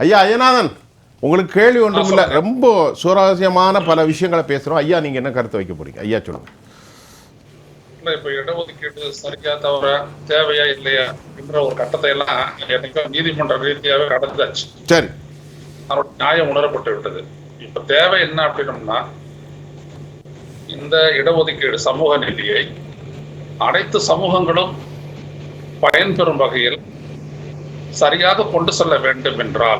ஐயா ஐயநாதன், உங்களுக்கு கேள்வி ஒன்றும் இல்லை, ரொம்ப சுவாரஸ்யமான பல விஷயங்களை பேசுகிறோம். ஐயா நீங்கள் என்ன கருத்து வைக்க போறீங்க? ஐயா சொல்லுங்க. இப்ப இடஒதுக்கீடு சரியா தவிர தேவையா இல்லையா என்ற ஒரு கட்டத்தை எல்லாம் எனக்கு நீதிமன்ற ரீதியாவே கடந்தாச்சு. சரி, அதோட நியாயம் உணரப்பட்டு விட்டது. இப்ப தேவை என்ன அப்படின்னம்னா, இந்த இடஒதுக்கீடு சமூக நீதியை அனைத்து சமூகங்களும் பயன்பெறும் வகையில் சரியாக கொண்டு செல்ல வேண்டும் என்றால்,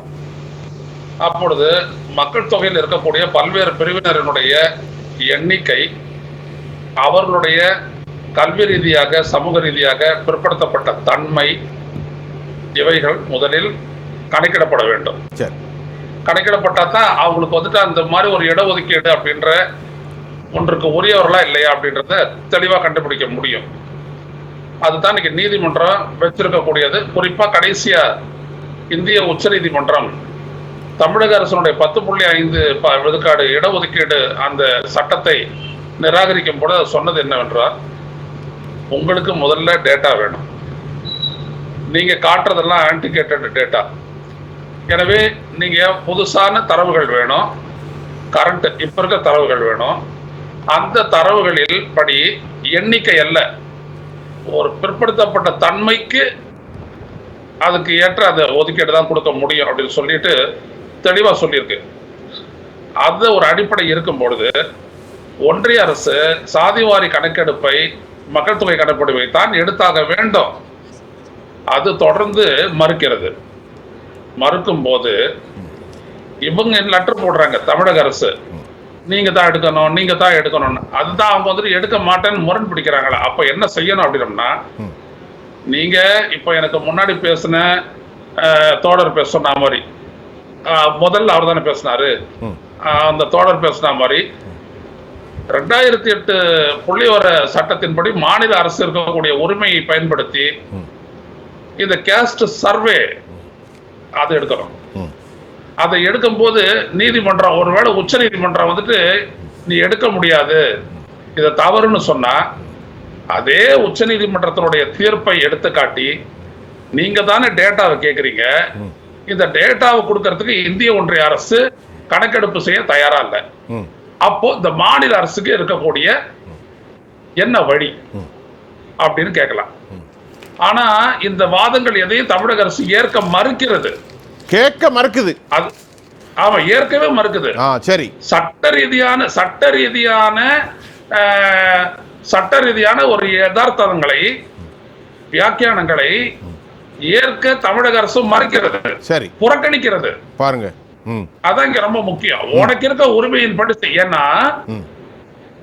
அப்பொழுது மக்கள் தொகையில் இருக்கக்கூடிய பல்வேறு பிரிவினரினுடைய எண்ணிக்கை, அவர்களுடைய கல்வி ரீதியாக சமூக ரீதியாக பிற்படுத்தப்பட்ட தன்மை, இவைகள் முதலில் கணக்கிடப்பட வேண்டும். கணக்கிடப்பட்டா தான் அவங்களுக்கு அந்த மாதிரி ஒரு இடஒதுக்கீடு அப்படின்ற ஒன்றுக்கு உரியவர்களா இல்லையா அப்படின்றத தெளிவா கண்டுபிடிக்க முடியும். அதுதான் இன்னைக்கு நீதிமன்றம் வச்சிருக்கக்கூடியது. குறிப்பா கடைசியா இந்திய உச்ச நீதிமன்றம் தமிழக அரசனுடைய 10.5 விழுக்காடு இடஒதுக்கீடு அந்த சட்டத்தை நிராகரிக்கும் போது சொன்னது என்னவென்றால், உங்களுக்கு முதல்ல டேட்டா வேணும், நீங்க காட்டுறதெல்லாம் ஆன்டிகேட்டட் டேட்டா. எனவே நீங்க புதுசான தரவுகள் வேணும், கரண்ட் இப்ப இருக்க தரவுகள் வேணும். அந்த தரவுகளில் படி எண்ணிக்கை அல்ல, ஒரு பிற்படுத்தப்பட்ட தன்மைக்கு அதுக்கு ஏற்ற அந்த ஒதுக்கீடு தான் கொடுக்க முடியும் அப்படின்னு சொல்லிட்டு தெளிவா சொல்லியிருக்கு. அது ஒரு அடிப்படை இருக்கும் பொழுது ஒன்றிய அரசு சாதிவாரி கணக்கெடுப்பை, மக்கள் தொகை கணக்கெடுப்பை தான் எடுத்தாக வேண்டும். அது தொடர்ந்து மறுக்கிறது. மறுக்கும் போது இவங்க லெட்டர் போடுறாங்க தமிழக அரசு, நீங்க தான் எடுக்கணும், நீங்க தான் எடுக்கணும்னு. அதுதான் அவங்க எடுக்க மாட்டேன்னு முரண் பிடிக்கிறாங்களா? அப்ப என்ன செய்யணும் அப்படின்னம்னா, நீங்க இப்ப எனக்கு முன்னாடி பேசின தோழர் பேசுன மாதிரி, முதல்ல அவர் தானே பேசினாரு, அந்த தோழர் பேசின மாதிரி 2008 புள்ளிவர சட்டத்தின்படி மாநில அரசு இருக்கக்கூடிய உரிமையை பயன்படுத்தி இந்த கேஸ்ட் சர்வே அதை எடுக்கணும். அதை எடுக்கும் போது நீதிமன்றம், ஒருவேளை உச்ச நீதிமன்றம் நீ எடுக்க முடியாது, இதை தவறுன்னு சொன்னா, அதே உச்ச நீதிமன்றத்தினுடைய தீர்ப்பை எடுத்து காட்டி, நீங்க தானே டேட்டாவை கேட்குறீங்க, இந்த டேட்டாவை கொடுக்கறதுக்கு இந்திய ஒன்றிய அரசு கணக்கெடுப்பு செய்ய தயாரா இல்லை, அப்போ இந்த மாநில அரசுக்கு இருக்கக்கூடிய என்ன வழி அப்படின்னு கேட்கலாம். ஆனா இந்த வாதங்கள் எதையும் தமிழக அரசு ஏற்க மறுக்கிறது. கேட்க மறுக்குது. அது ஆமா, ஏற்கவே மறுக்குது. சரி, சட்ட ரீதியான ஒரு யதார்த்தங்களை, வியாக்கியானங்களை ஏற்க தமிழக அரசு மறுக்கிறது. சரி, புறக்கணிக்கிறது. பாருங்க, அதான் இங்க ரொம்ப முக்கியம். உனக்கு இருக்க உரிமையின் படி, ஏன்னா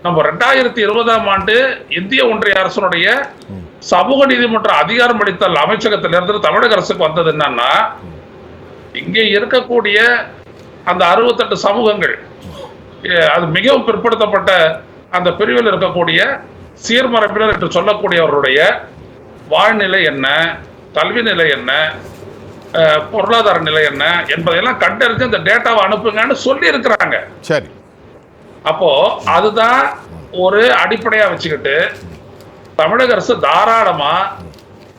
நம்ம 2020ஆம் ஆண்டு இந்திய ஒன்றிய அரசுடைய சமூக நீதிமன்ற அதிகாரம் அளித்தல் அமைச்சகத்திலிருந்து தமிழக அரசுக்கு வந்தது என்னன்னா, இங்கே இருக்கக்கூடிய அந்த 68 சமூகங்கள், அது மிகவும் பிற்படுத்தப்பட்ட அந்த பிரிவில் இருக்கக்கூடிய சீர்மரபினர் என்று சொல்லக்கூடியவர்களுடைய வாழ்நிலை என்ன, கல்வி நிலை என்ன, பொருளாதார நிலை என்ன என்பதையெல்லாம் கண்டறிஞ்சு அந்த டேட்டாவை அனுப்புங்கன்னு சொல்லி இருக்கிறாங்க. சரி, அப்போ அதுதான் ஒரு அடிப்படையா வச்சுக்கிட்டு தமிழக அரசு தாராளமா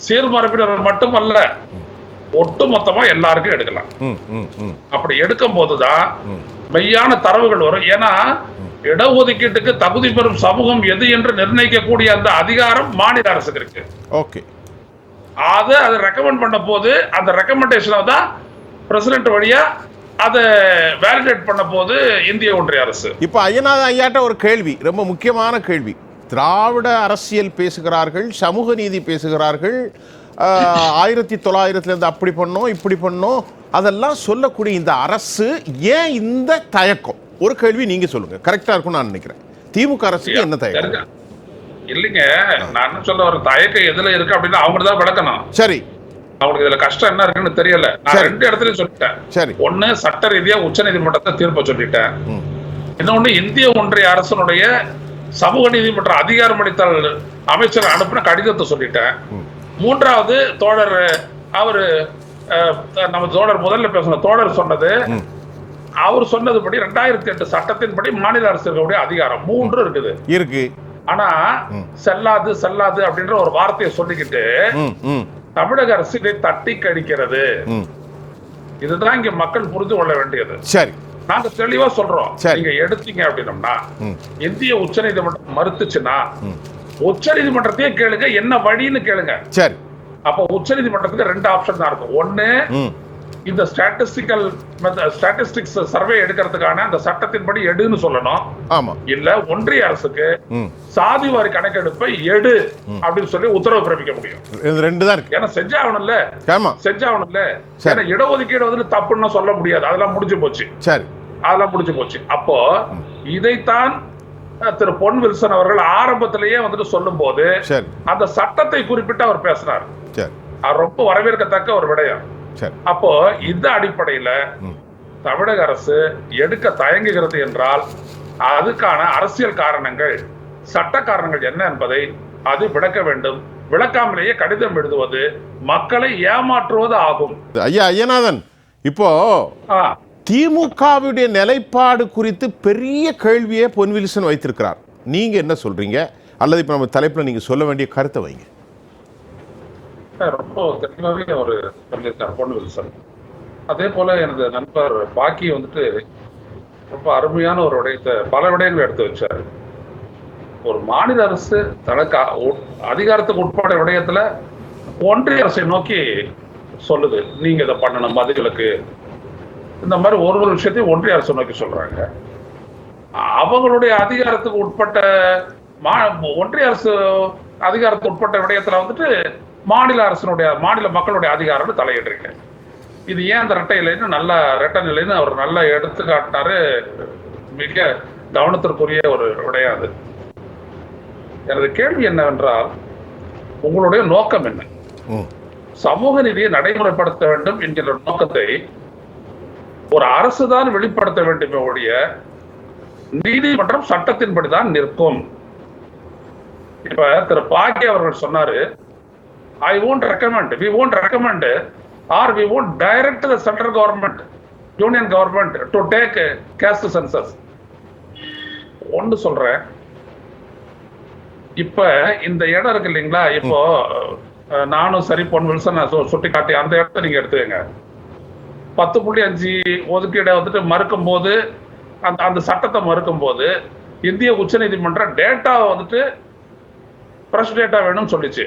சீர்மரபினர் மட்டுமல்ல, ஒட்டுமொத்தமா எல்லாருக்கும் எடுக்கலாம். அப்படி எடுக்கும் போதுதான் மெய்யான தரவுகள் வரும். ஏன்னா இடஒதுக்கீட்டுக்கு தகுதி பெறும் சமூகம் எது என்று நிர்ணயிக்கக்கூடிய அந்த அதிகாரம் மாநில அரசுக்கு இருக்கு. ஓகே, அதை ரெக்கமெண்ட் பண்ண போது அந்த ரெக்கமெண்டேஷனை தான் பிரசிடென்ட் வழியா அதை வேலிடேட் பண்ண போது இந்திய ஒன்றிய அரசு. இப்ப ஐயநாதன் ஐயாட்ட ஒரு கேள்வி, ரொம்ப முக்கியமான கேள்வி. திராவிட அரசியல் பேசுகிறார்கள், சமூக நீதி பேசுகிறார்கள், 1900 அப்படி பண்ணோம் இப்படி பண்ணோம் அதெல்லாம் சொல்லக்கூடிய இந்த அரசு ஏன் இந்த தயக்கம்? ஒரு கேள்வி நீங்க சொல்லுங்க, கரெக்டா இருக்கும் நான் நினைக்கிறேன். திமுக அரசுக்கு என்ன தயக்கம்? இல்லைங்க, நான் என்ன சொல்ல ஒரு தயக்கம் எதுல இருக்கு அப்படின்னு அவங்க தான் விளக்கணும். சரி, அவங்களுக்கு இதுல கஷ்டம் என்ன இருக்குன்னு தெரியல. நான் 2 இடத்துலயும் சொல்லிட்டேன். சரி, ஒண்ணு சட்ட ரீதியா உச்ச நீதிமன்றத்தை தீர்ப்பை சொல்லிட்டேன். இன்னொன்னு இந்திய ஒன்றிய அரசனுடைய சமூக நீதிமன்ற அதிகாரம் அளித்தல் அமைச்சர் அனுப்பின கடிதத்தை சொல்லிட்டேன். மூன்றாவது தோழர், அவரு நம்ம தோழர் முதல்ல பேசின தோழர் சொன்னது, அவர் சொன்னதுபடி 2008 சட்டத்தின்படி மாநில அரசு இருக்கக்கூடிய அதிகாரம் 3 இருக்குது. ஆனா செல்லாது செல்லாது அப்படின்ற ஒரு வார்த்தையை சொல்லிக்கிட்டு தமிழக அரசு இதை தட்டி கழிக்கிறது. இதுதான் இங்க மக்கள் புரிந்து கொள்ள வேண்டியது. சரி, நாங்க தெளிவா சொல்றோம். சரி. நீங்க எடுத்தீங்க அப்படின்னம்னா இந்திய உச்சநீதிமன்றம் மறுத்துச்சுன்னா உச்சநீதிமன்றத்தையே கேளுங்க, என்ன வழின்னு கேளுங்க. சரி. அப்ப உச்சநீதிமன்றத்துக்கு 2 ஆப்ஷன் தான் இருக்கும். ஒண்ணு, இந்த ஸ்டாட்டிஸ்டிக்ஸ் சர்வே எடுக்கிறதுக்கான அந்த சட்டத்தின்படி எடுன்னு சொல்லணும். ஆமா. இல்ல ஒன்றிய அரசுக்கு சாதிவாரி கணக்கெடுப்பை எடு அப்படின்னு சொல்லி உத்தரவு பிறப்பிக்க முடியும். இது 2 தான் இருக்கு. ஏன்னா செஞ்சாகணும்ல. ஆமா, செஞ்சாகணும்ல. ஏன்னா இடஒதுக்கீடு வந்து தப்புன்னு சொல்ல முடியாது, அதெல்லாம் முடிஞ்சு போச்சு. சரி, அதெல்லாம் முடிஞ்சு போச்சு. அப்போ இதைத்தான் திரு பொன் வில்சன் அவர்கள் ஆரம்பத்திலேயே வந்துட்டு சொல்லும் போது அந்த சட்டத்தை குறிப்பிட்டு அவர் பேசினார். அது ரொம்ப வரவேற்கத்தக்க ஒரு விடயம். அப்போ இந்த அடிப்படையில தமிழக அரசு எடுக்க தயங்குகிறது என்றால் அதுக்கான அரசியல் காரணங்கள், சட்ட காரணங்கள் என்ன என்பதை அது விளக்க வேண்டும். விளக்காமலேயே கடிதம் எழுதுவது மக்களை ஏமாற்றுவது ஆகும். ஐயா ஐயநாதன், இப்போ திமுகவுடைய நிலைப்பாடு குறித்து பெரிய கேள்வியை பொன் வில்சன் வைத்திருக்கிறார். நீங்க என்ன சொல்றீங்க? அல்லது இப்ப நம்ம தலைப்புல நீங்க சொல்ல வேண்டிய கருத்தை வைங்க. ரொம்ப தெளிவாகவே அவர் சொல்லியிருக்கார் பொன் வில்சன். அதே போல எனது நண்பர் பாக்கி வந்துட்டு ரொம்ப அருமையான ஒரு விடயத்தை, பல விடயங்களை எடுத்து வச்சாரு. ஒரு மாநில அரசு தனக்கு அதிகாரத்துக்கு உட்பட்ட விடயத்துல ஒன்றிய அரசை நோக்கி சொல்லுது, நீங்க இதை பண்ணணும், மதுகளுக்கு இந்த மாதிரி ஒரு விஷயத்தையும் ஒன்றிய அரசு நோக்கி சொல்றாங்க. அவங்களுடைய அதிகாரத்துக்கு உட்பட்ட ஒன்றிய அரசு அதிகாரத்துக்கு உட்பட்ட விடயத்துல வந்துட்டு மாநில மக்களுடைய அதிகாரம் தலையிடுறீங்க. இது ஏன் அந்த ரெட்டை இலைன்னு நல்ல ரெட்டை நிலைன்னு அவர் நல்லா எடுத்து காட்டினாரு. மிக கவனத்திற்குரிய ஒரு விடயம் அது. எனது கேள்வி என்னவென்றால், உங்களுடைய நோக்கம் என்ன? சமூக நீதியை நடைமுறைப்படுத்த வேண்டும் என்கிற நோக்கத்தை ஒரு அரசுதான் வெளிப்படுத்த வேண்டுமே ஒழிய நீதிமன்றம் சட்டத்தின்படிதான் நிற்கும். இப்ப திரு பாக்கி அவர்கள் சொன்னாரு, I won't recommend, we won't recommend, or we won't direct the central government, union government to take caste census. ஒன்னு சொல்றேன், இப்ப இந்த இடம் இருக்கு இல்லைங்களா, இப்போ நானும் சரி பொன் வில்சன் சுட்டி காட்டி அந்த இடத்த நீங்க எடுத்துக்கங்க. 10.5 ஒதுக்கீடை வந்துட்டு மறுக்கும் போது, அந்த சட்டத்தை மறுக்கும் போது இந்திய உச்ச நீதிமன்றம் டேட்டாவை வந்துட்டு ஃப்ரெஷ் டேட்டா வேணும்னு சொல்லிச்சு.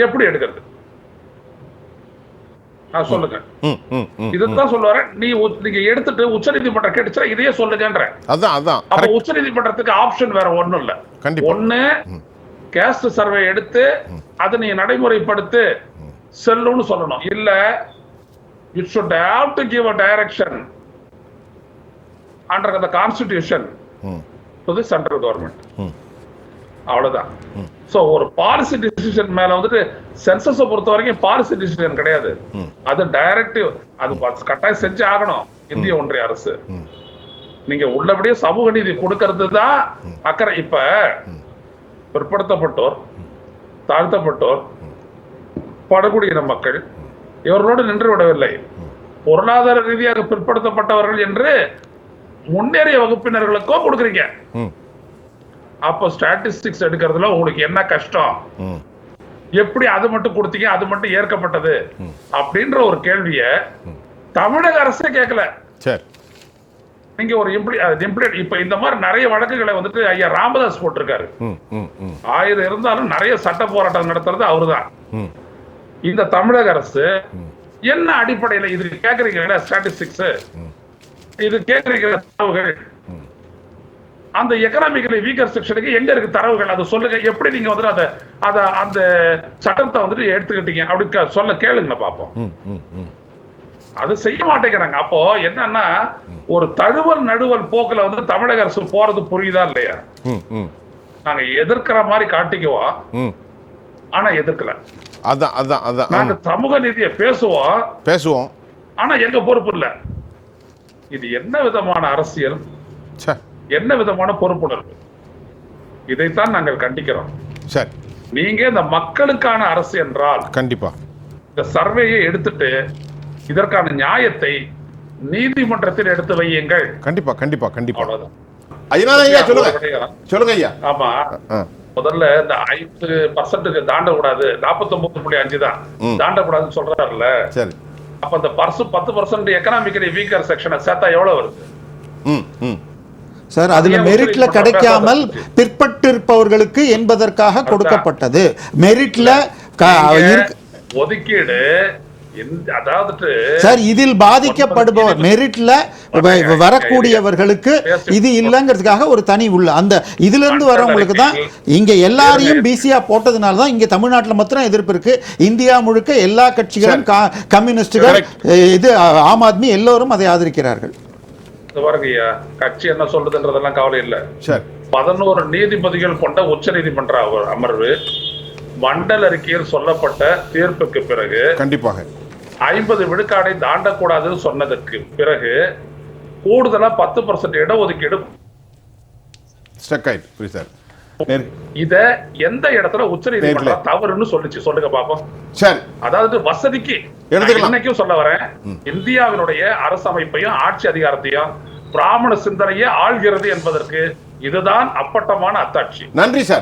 எப்படி எடுக்கிறது சொல்லுங்க. இதுதான் சொல்லுவாரு, நீங்க எடுத்துட்டு உச்ச நீதிமன்றம் கேட்டுச்சா இதையே சொல்லுங்கன்ற. அப்ப உச்ச நீதிமன்றத்துக்கு ஆப்ஷன் வேற ஒண்ணும் இல்ல. ஒண்ணு, கேஸ்ட் சர்வே எடுத்து அதை நீ நடைமுறைப்படுத்து செல்லுன்னு சொல்லணும். இல்ல, it should have to give a direction under the constitution to the central government. அவ்வளவுதான். சோ ஒரு பாலிசி டிசிஷன் மேல வந்துட்டு சென்சஸை பொறுத்த வரைக்கும் பாலிசி டிசிஷன் கிடையாது, அது டைரக்டிவ். அது கட்டாயம் செஞ்சு ஆகணும் இந்திய ஒன்றிய அரசு. நீங்க உள்ளபடியே சமூக நீதி கொடுக்கறது தான் அக்கறை. இப்ப பிற்படுத்தப்பட்டோர், தாழ்த்தப்பட்டோர், பழங்குடியின மக்கள் இவர்களோடு நின்று விடவில்லை. பொருளாதார ரீதியாக பிற்படுத்தப்பட்டவர்கள் என்று முன்னேறிய வகுப்பினர்களுக்கும் கொடுக்குறீங்க. அப்போ ஸ்டாட்டிஸ்டிக்ஸ் எடுக்கிறதுல உங்களுக்கு என்ன கஷ்டம்? எப்படி அது மட்டும் கொடுத்தீங்க, அது மட்டும் ஏற்கப்பட்டது அப்படின்ற ஒரு கேள்விய தமிழக அரசே கேட்கல. நீங்க ஒரு இப்ப இந்த மாதிரி நிறைய வழக்குகளை வந்துட்டு ஐயா ராமதாஸ் போட்டிருக்காரு. 1000 இருந்தாலும் நிறைய சட்ட போராட்டம் நடத்துறது அவருதான். இந்த தமிழக அரசு என்ன அடிப்படையில இது கேக்குறீங்க? ஸ்டாட்டிஸ்டிக்ஸ் இது கேக்குறீங்க தரவுகள், அந்த எக்கனாமிக்கலி வீக்கர் செக்ஷனுக்கு எங்க இருக்கு தரவுகள்? அதை சொல்லுங்க. எப்படி நீங்க வந்து அந்த சட்டத்தை வந்துட்டு எடுத்துக்கிட்டீங்க அப்படி சொல்ல கேளுங்க பாப்போம். அது செய்ய மாட்டேங்கிறாங்க. அப்போ என்னன்னா, ஒரு தழுவல் நடுவல் போக்குல வந்து தமிழக அரசு போறது புரியுதா இல்லையா? நாங்க எதிர்க்கிற மாதிரி காட்டிக்குவோம், ஆனா எதிர்க்கல. நாங்க சமூக நீதியை பேசுவோம், ஆனா எங்க பொறுப்பு இல்ல. இது என்ன விதமான அரசியல், என்ன விதமான பொறுப்புணர்வு? இதைத்தான் நாங்கள் கண்டிக்கிறோம். நீங்க இந்த மக்களுக்கான அரசு என்றால் கண்டிப்பா இந்த சர்வேயை எடுத்துட்டு இதற்கான நியாயத்தை நீதிமன்றத்தில் எடுத்து வையுங்கள். கண்டிப்பா கண்டிப்பா கண்டிப்பா. சொல்லுங்க ஐயா. ஆமா, முதல்ல இந்த 5% தாண்டக்கூடாது, 49.5 தான் தாண்டக்கூடாதுன்னு சொல்றாருல்ல. அப்ப அந்த 10% எக்கனாமிக்கலி வீக்கர் செக்ஷனை சேர்த்தா எவ்வளவு வருது? சார், அதுல மெரிட்ல கிடைக்காமல் பிற்பட்டிருப்பவர்களுக்கு என்பதற்காக கொடுக்கப்பட்டது. மெரிட்ல ஒதுக்கீடு அதாவது சார், இதில் பாதிக்கப்படுபவர் மெரிட்ல வரக்கூடியவர்களுக்கு இது இல்லங்கிறதுக்காக ஒரு தனி உள்ள அந்த இதுல இருந்து வரவங்களுக்கு தான் இங்க எல்லாரையும் பிசியா போட்டதுனால தான் இங்க தமிழ்நாட்டில் மாத்திரம் எதிர்ப்பு இருக்கு. இந்தியா முழுக்க எல்லா கட்சிகளும் கம்யூனிஸ்டுகள் இது ஆம் ஆத்மி எல்லோரும் அதை ஆதரிக்கிறார்கள். கட்சி என்ன சொல்றதுன்றதெல்லாம் கவலை இல்ல. 11 நீதிபதிகள் கொண்ட உச்ச நீதிமன்ற அமர்வு மண்டல் அறிக்கையில் சொல்லப்பட்ட தீர்ப்புக்கு பிறகு கண்டிப்பாக 50 விழுக்காடை தாண்டக்கூடாதுன்னு சொன்னதுக்கு பிறகு கூடுதலா 10% இடஒதுக்கீடு இத எந்த இடத்துல உச்ச நீதிமன்றம் தவறுன்னு சொல்லுச்சு சொல்லுங்க பாப்போம். அதாவது வசதிக்கு இன்னைக்கும் சொல்ல வரேன், இந்தியாவினுடைய அரசமைப்பையும் ஆட்சி அதிகாரத்தையும் பிராமண சிந்தனையே ஆள்கிறது என்பதற்கு இதுதான் அப்பட்டமான அத்தாட்சி. நன்றி சார்.